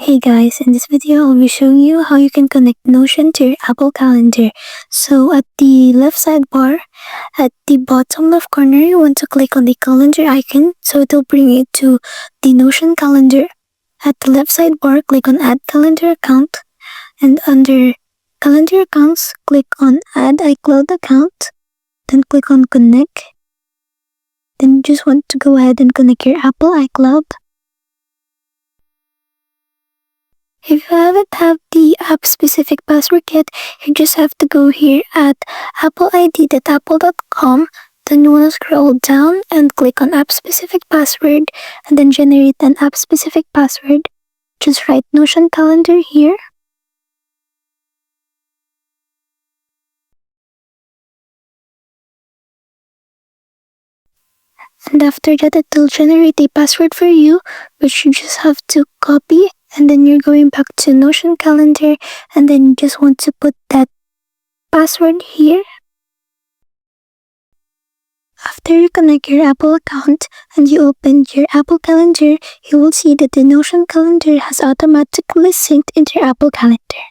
Hey guys, in this video I'll be showing you how you can connect Notion to your Apple Calendar. So at the left sidebar, at the bottom left corner, you want to click on the calendar icon so it'll bring you to the Notion calendar. At the left sidebar, click on Add Calendar Account, and under Calendar Accounts, click on Add iCloud Account, then click on Connect. Then you just want to go ahead and connect your Apple iCloud. If you haven't have the app-specific password yet, you just have to go here at appleid.apple.com. Then you want to scroll down and click on app-specific password and then generate an app-specific password. Just write Notion Calendar here. And after that, it will generate a password for you, which you just have to copy. And then you're going back to Notion Calendar, and then you just want to put that password here. After you connect your Apple account and you open your Apple Calendar, you will see that the Notion Calendar has automatically synced into your Apple Calendar.